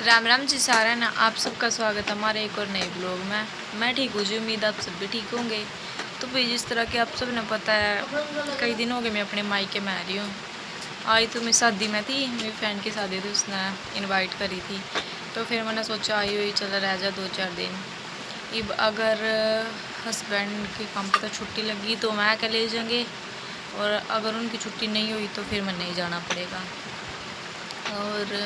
राम राम जी सारा ना, आप सबका स्वागत है हमारे एक और नए ब्लॉग में। मैं ठीक हूँ जी, उम्मीद आप सब भी ठीक होंगे। तो भाई जिस तरह कि आप सब ने पता है, कई दिन हो गए मैं अपने मायके में आ रही हूँ। आई तो मैं शादी में थी, मेरी फ्रेंड की शादी थी, उसने इनवाइट करी थी। तो फिर मैंने सोचा आई हुई चला रह जा 2-4 दिन। अब अगर हस्बैंड के काम पर तो छुट्टी लगी तो मैं क्या ले जाएंगे, और अगर उनकी छुट्टी नहीं हुई तो फिर मैं नहीं जाना पड़ेगा। और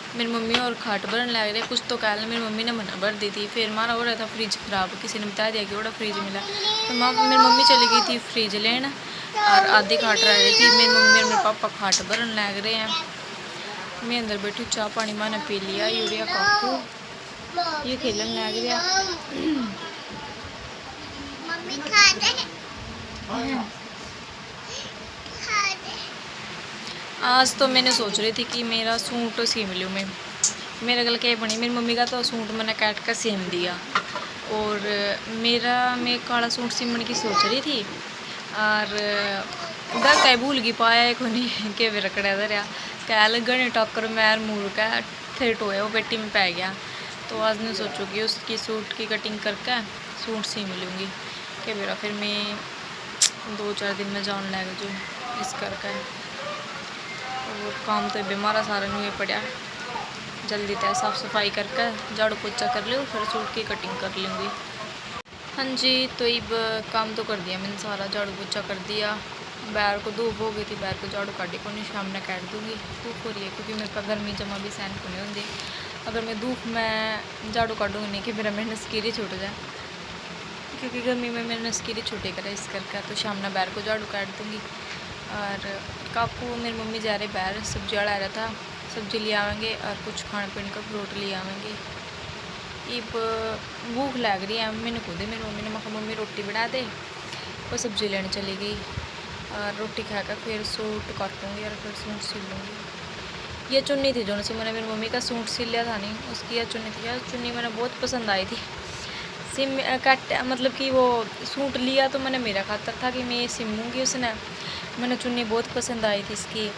मेरी मम्मी और खाट भरन लग रहे, कुछ तो कह मेरी मम्मी ने मना भर दी थी। फिर हमारा हो रहा था फ्रिज ख़राब, किसी ने बता दिया कि बड़ा फ्रिज मिला। तो मेरी मम्मी चली गई थी फ्रिज लेना, और आधी खाट रह रही थी। मेरी मम्मी और मेरे पापा खाट भरन लग रहे हैं। मैं अंदर बैठी चाह पानी मैंने पी लिया। यूरिया काकू ये खेलन लग गया। आज तो मैंने सोच रही थी कि मेरा सूट सीम लूँ मैं। मेरे गल क्या बनी, मेरी मम्मी का तो सूट मैंने काट कर सीम दिया, और मैं काला सूट सीमने की सोच रही थी। और डर कहीं भूल गई पाया को नहीं के भी रखड़ा धरिया कह लगने टक्कर मैर मूर का थे टोया वो पेटी में पै गया। तो आज मैं सोचूँ कि उसकी सूट की कटिंग करके सूट सीम लूँगी कि मेरा फिर मैं 2-4 दिन में जान लग जूँ इस करके। और काम तो बीमारा सारा नहीं पड़ा, जल्दी तय साफ़ सफाई करके झाड़ू पोछा कर लूँ, फिर सूट की कटिंग कर लूँगी। हाँ जी, तो अब काम तो कर दिया मैंने सारा, झाड़ू पोछा कर दिया। बैर को धूप हो गई थी, बैर को झाड़ू काटी को नहीं, शाम में काट दूँगी। धूप हो रही है क्योंकि मेरे पास गर्मी जमा भी सहन को नहीं होती। अगर मैं धूप में झाड़ू काटूँगी नहीं कि मेरा मेरे नस्कीरी छूट जाए, क्योंकि गर्मी में मेरे नस्कीरी छूटे करे इस करके। तो शाम में बैर को झाड़ू काट दूँगी। और काकू मेरी मम्मी जा रहे बाहर, सब्जी वाला आ रहा था, सब्जी ले आवेंगे और कुछ खाने पीने का फ्रूट ले आवेंगे। अब भूख लग रही है, मैंने खुद मेरी मम्मी ने मखा मम्मी रोटी बना दे, वो सब्जी लेने चली गई। और रोटी खाकर फिर सूट काटूँगी और फिर सूट सिल लूँगी। ये चुन्नी थी जो से मैंने मेरी मम्मी का सूट सिल लिया था नहीं, उसकी यह चुन्नी थी। यार चुन्नी मैंने बहुत पसंद आई थी। सिम कट मतलब कि वो सूट लिया तो मैंने मेरा खातर था कि मैं सिमूँगी उसने। मैंने चुन्नी बहुत पसंद आई थी इसकी।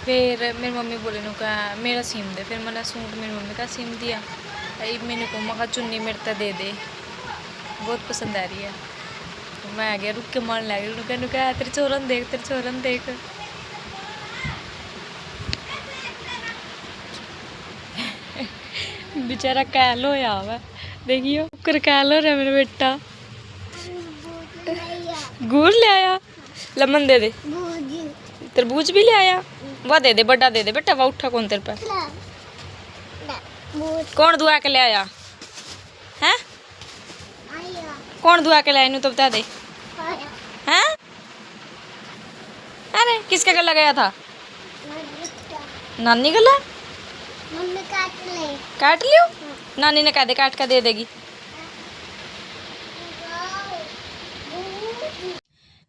फिर मेरी मम्मी बोले नु का मेरा सिम दे, फिर मैंने सूट मेरी मम्मी का सिम दिया। अब मैंने को मखा चुन्नी मेरे तो दे दे, बहुत पसंद आ रही है। तो मैं आ गया रुक के मान लग रही नुका तेरे छोरन देख, तेरे छोरन देख। बेचारा कैल होया हुआ, देखियो कर कैल हो रहा मेरा बेटा। गुड़ ले आया, लेमन दे दे, तरबूज भी ले आया। वह दे दे, बड़ा दे दे बेटा, वह उठा कौन तेरे पे। कौन दुआ के ले आया हैं? कौन दुआ के लाया तो बता दे हैं? अरे किसके गला गया था? नानी गला काट लियो। नानी ने कह दे काट कर दे देगी।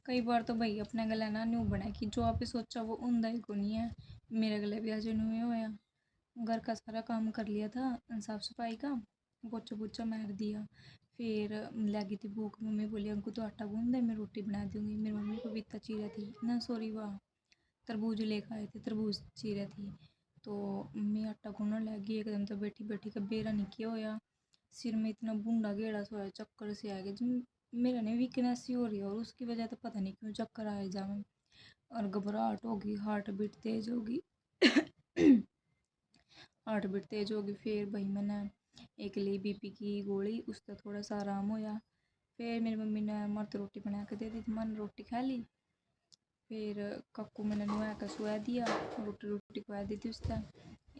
कई बार तो भाई अपने गला ना न्यू बना कि जो आप सोचा वो उंदा ही को नहीं है। मेरे गले भी आज न्यू होया। घर का सारा काम कर लिया था, साफ़ सफाई का, पोछा पोछा मार दिया। फिर लगी थी भूख, मम्मी बोली अंकु तो आटा गूंद दे, मैं रोटी बना दूँगी। मेरी मम्मी को भी इतना चीरा थी ना, सॉरी वाह तरबूज लेकर आए थे, तरबूज चीरे थी। तो मम्मी आटा गूंदने लगी एकदम। तो बैठी बैठी का बेरा नहीं किया होया, सिर में इतना बूंदा गेड़ा सा होया, चक्कर से आ गया जी। मेरा नहीं वीकनेस ही हो रही है, और उसकी वजह तो पता नहीं क्यों चक्कर आए जावे, और घबराहट होगी, हार्ट बीट तेज होगी। हार्ट बीट तेज होगी। फिर भाई मैंने एक ली बीपी की गोली, उससे थोड़ा सा आराम होया। फिर मेरी मम्मी ने मर्द रोटी बना के दे दी थी, मैंने रोटी खा ली। फिर कक्कू मैंने नुआ कर सुहा दिया, रोटी रोटी खुआ दी थी उससे।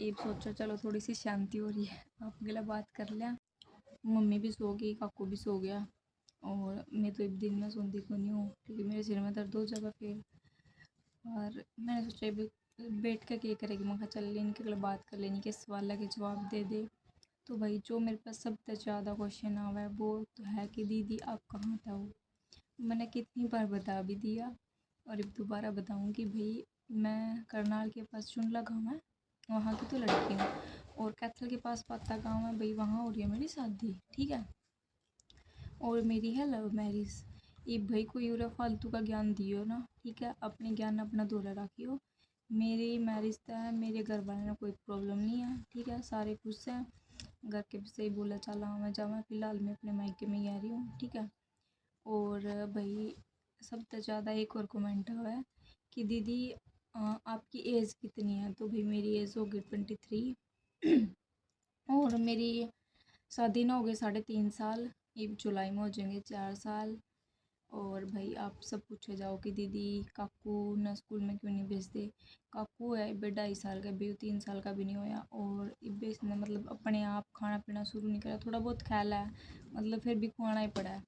एक सोचा चलो थोड़ी सी शांति हो रही है, आप गला बात कर लिया। मम्मी भी सो गई, काकू भी सो गया, और मैं तो एक दिन में सोती को नहीं हूँ क्योंकि मेरे सिर में दर्द हो जाएगा फिर। और मैंने सोचा बैठ कर क्या करेगी, मैं चल लेनी के बात कर लेनी के सवाल के जवाब दे दे। तो भाई जो मेरे पास सबसे ज़्यादा क्वेश्चन आ हुआ है वो तो है कि दीदी आप कहाँ था वो। मैंने कितनी बार बता भी दिया, और अब दोबारा बताऊँगी। भाई मैं करनाल के पास चुनला गाँव है, वहाँ की तो लड़की हूँ। और कैथल के पास पत्ता गाँव है भाई, वहाँ हो रही है मेरी शादी, ठीक है। और मेरी है लव मैरिज। ये भाई कोई और फालतू का ज्ञान दियो ना, ठीक है, अपने ज्ञान अपना दोहरा रखियो। मेरी मैरिज तो है, मेरे घर वाले ने कोई प्रॉब्लम नहीं है, ठीक है, सारे खुश हैं। घर के भी सही बोला चला मैं जावा, फिलहाल मैं अपने मायके में ही आ रही हूँ, ठीक है। और भाई सबसे ज़्यादा एक और कमेंट हुआ है कि दीदी आपकी एज कितनी है, तो भाई मेरी एज होगी 23। और मेरी शादी ना हो गई 3.5 साल, ये जुलाई में हो जाएंगे 4 साल। और भाई आप सब पूछे जाओ कि दीदी काकू ना स्कूल में क्यों नहीं भेजते। काकू है इबे 2.5 साल का, भी 3 साल का भी नहीं होया, और इबे इसने मतलब अपने आप खाना पीना शुरू नहीं करा, थोड़ा बहुत ख्याल है, मतलब फिर भी खुआना ही पड़ा है।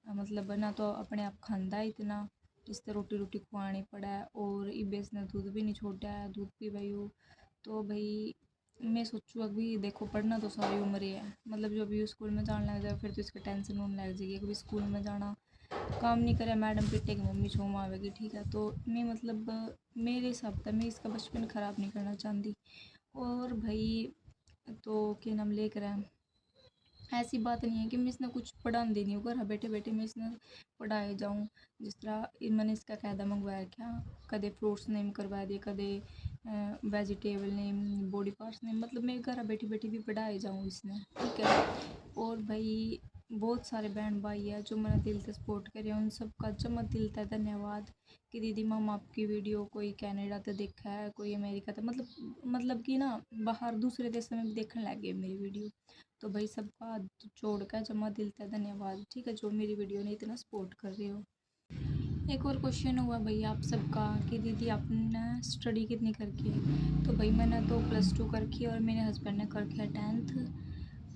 मतलब ना तो अपने आप खांदा है इतना, जिससे रोटी रोटी खुआनी पड़ा है, और इबे इसने दूध भी नहीं छोड़ा है, दूध पी भाई हो। तो भाई मैं सोचूँ अभी देखो पढ़ना तो सारी उम्र ही है, मतलब जो अभी स्कूल में जाने लग जाए फिर तो इसका टेंशन होने लग जाएगी, कभी स्कूल में जाना, काम नहीं करे मैडम पिटेगी, मम्मी छोम आवेगी, ठीक है। तो मैं मतलब मेरे हिसाब से मैं इसका बचपन ख़राब नहीं करना चाहती। और भाई तो क्या नाम लेकर है, ऐसी बात नहीं है कि मैं इसने कुछ पढ़ाने देनी हूँ, घर बैठे बैठे मैं इसने पढ़ाए जाऊँ। जिस तरह मैंने इसका कायदा मंगवाया क्या, कदे फ्रूट्स नेम करवा दिए, कदे vegetable name, body parts name, मतलब मैं घर बैठी बैठी भी पढ़ाए जाऊँ इसने, ठीक है। और भाई बहुत सारे बहन भाई है जो मैंने दिल से सपोर्ट करे, उन सब का जमा दिल से धन्यवाद कि दीदी मम आपकी वीडियो कोई कनाडा तो देखा है, कोई अमेरिका तो मतलब कि ना बाहर दूसरे देशों में भी देखने लग गए मेरी वीडियो। तो भाई सबका हाथ जोड़ कर जमा दिल से धन्यवाद, ठीक है, जो मेरी वीडियो ने इतना सपोर्ट कर रहे हो। एक और क्वेश्चन हुआ भाई आप सबका कि दीदी आपने स्टडी कितनी करके है, तो भाई मैंने तो +2 करके और मेरे हस्बैंड ने करके है 10th।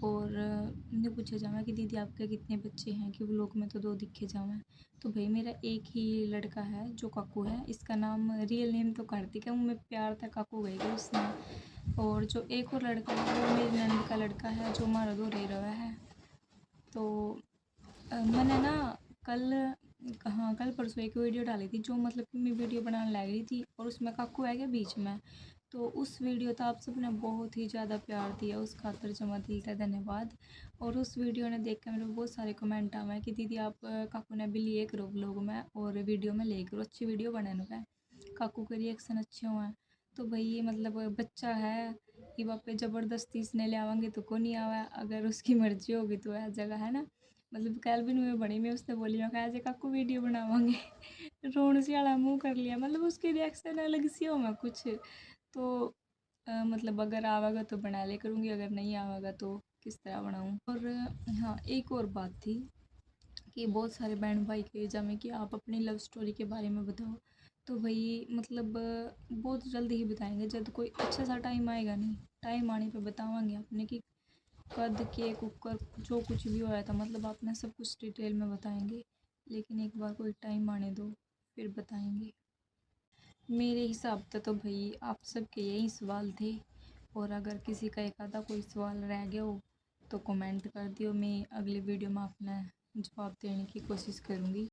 और नहीं पूछा जावा कि दीदी आपके कितने बच्चे हैं, कि वो लोग में तो 2 दिखे जावा। तो भाई मेरा एक ही लड़का है जो काकू है, इसका नाम रियल नेम तो कार्तिक है, मैं प्यार था काकू गई उसने। और जो एक और लड़का है वो मेरी नंद का लड़का है जो हमारा दो रह रहा है। तो मैंने ना कल हाँ कल परसों एक वीडियो डाली थी, जो मतलब कि मैं वीडियो बनाने लग रही थी और उसमें काकू है गया बीच में। तो उस वीडियो तो आप सबने बहुत ही ज़्यादा प्यार दिया, उस खातर जमा दिल का धन्यवाद। और उस वीडियो ने देख कर मेरे को बहुत सारे कमेंट आए हैं कि दीदी आप काकू ने भी लिए करो ब्लॉग में और वीडियो में ले करो, अच्छी वीडियो बनाने का, काकू के रिएक्शन अच्छे हुए हैं। तो भाई मतलब बच्चा है कि वापस ज़बरदस्ती इसने ले आवांगे तो को नहीं आवा, अगर उसकी मर्जी होगी तो वह जगह है ना। मतलब कल भी मैं बनी मैं उसने बोली मैं कहा ऐसे काकू वीडियो बनावांगे। रोण सी वाला मुँह कर लिया, मतलब उसके रिएक्शन अलग सी हो मैं कुछ। तो मतलब अगर आवेगा तो बना ले करूँगी, अगर नहीं आवेगा तो किस तरह बनाऊँ। और हाँ एक और बात थी कि बहुत सारे बहन भाई कहे जामे कि आप अपनी लव स्टोरी के बारे में बताओ। तो भाई मतलब बहुत जल्दी ही बताएंगे, जब कोई अच्छा सा टाइम आएगा, नहीं टाइम आने पे बतावांगे आपने कि कद के कुकर जो कुछ भी होया था, मतलब आपने सब कुछ डिटेल में बताएंगे। लेकिन एक बार कोई टाइम आने दो फिर बताएंगे। मेरे हिसाब से तो भाई आप सबके यही सवाल थे, और अगर किसी का एक आधा कोई सवाल रह गया हो तो कमेंट कर दियो, मैं अगली वीडियो में अपना जवाब देने की कोशिश करूँगी।